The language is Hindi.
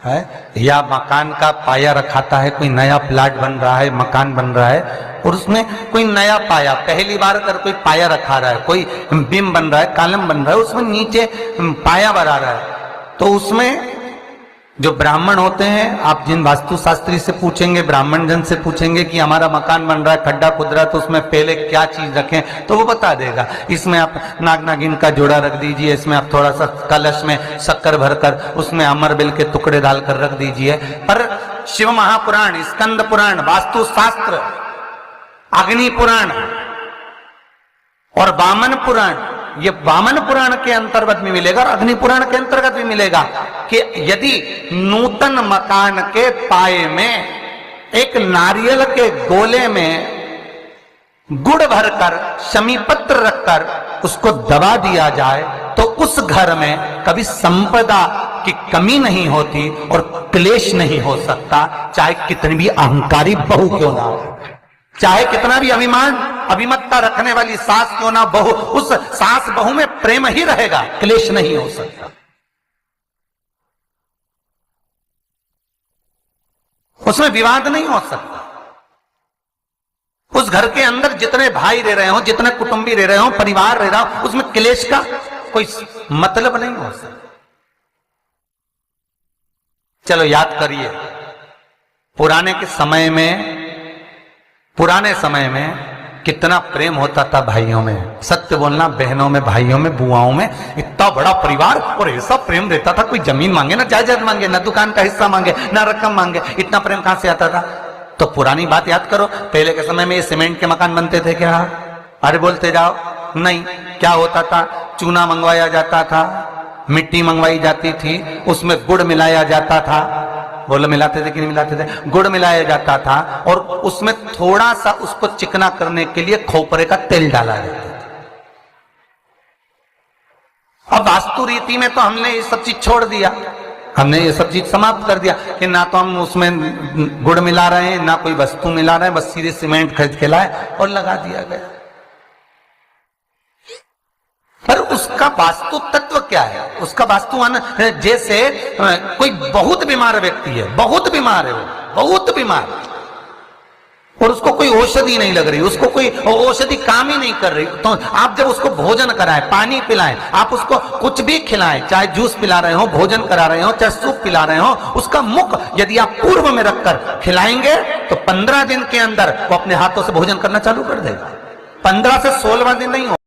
है, या मकान का पाया रखाता है, कोई नया प्लाट बन रहा है, मकान बन रहा है और उसमें कोई नया पाया, पहली बार अगर कोई पाया रखा रहा है, कोई बीम बन रहा है, कॉलम बन रहा है, उसमें नीचे पाया बना रहा है, तो उसमें जो ब्राह्मण होते हैं, आप जिन वास्तुशास्त्री से पूछेंगे, ब्राह्मण जन से पूछेंगे कि हमारा मकान बन रहा है, खड्डा खुदरा, तो उसमें पहले क्या चीज रखें, तो वो बता देगा। इसमें आप नाग नागिन का जोड़ा रख दीजिए, इसमें आप थोड़ा सा कलश में शक्कर भरकर उसमें अमरबिल के टुकड़े डालकर रख दीजिए। पर शिव महापुराण, स्कंद पुराण, वास्तुशास्त्र, अग्नि पुराण और वामन पुराण, ये वामन पुराण के अंतर्गत भी मिलेगा और अग्नि पुराण के अंतर्गत भी मिलेगा कि यदि नूतन मकान के पाए में एक नारियल के गोले में गुड़ भरकर, शमी पत्र रखकर उसको दबा दिया जाए तो उस घर में कभी संपदा की कमी नहीं होती और क्लेश नहीं हो सकता, चाहे कितनी भी अहंकारी बहू क्यों ना हो, चाहे कितना भी अभिमान अभिमत्ता रखने वाली सास क्यों ना बहू, उस सास बहू में प्रेम ही रहेगा, क्लेश नहीं हो सकता। उसमें विवाद नहीं हो सकता। उस घर के अंदर जितने भाई रह रहे हो, जितने कुटुंबी रह रहे हो, परिवार रह रहा हो, उसमें क्लेश का कोई मतलब नहीं हो सकता। चलो याद करिए, पुराने समय में कितना प्रेम होता था भाइयों में, सत्य बोलना, बहनों में, भाइयों में, बुआओं में, इतना बड़ा परिवार और ऐसा प्रेम रहता था, कोई जमीन मांगे ना जायदाद मांगे, ना दुकान का हिस्सा मांगे, ना रकम मांगे, इतना प्रेम कहां से आता था। तो पुरानी बात याद करो, पहले के समय में ये सीमेंट के मकान बनते थे क्या? अरे बोलते जाओ, नहीं। क्या होता था? चूना मंगवाया जाता था, मिट्टी मंगवाई जाती थी, उसमें गुड़ मिलाया जाता था, बोलो मिलाते थे कि नहीं मिलाते थे? गुड़ मिलाया जाता था और उसमें थोड़ा सा उसको चिकना करने के लिए खोपरे का तेल डाला जाता था। अब वास्तु रीति में तो हमने ये सब चीज छोड़ दिया, हमने ये सब चीज समाप्त कर दिया कि ना तो हम उसमें गुड़ मिला रहे हैं, ना कोई वस्तु मिला रहे हैं, बस सीधे सीमेंट खरीद के लाए और लगा दिया गया। पर उसका वास्तु तत्व क्या है? उसका वास्तु जैसे कोई बहुत बीमार व्यक्ति है, बहुत बीमार है वो, बहुत बीमार, और उसको कोई औषधि नहीं लग रही, उसको कोई औषधि काम ही नहीं कर रही, तो आप जब उसको भोजन कराएं, पानी पिलाएं, आप उसको कुछ भी खिलाएं, चाहे जूस पिला रहे हो, भोजन करा रहे हो, चाहे सूप पिला रहे हो, उसका मुख यदि आप पूर्व में रखकर खिलाएंगे तो 15 दिन के अंदर वो अपने हाथों से भोजन करना चालू कर देगा। 15 से 16वां दिन नहीं हो।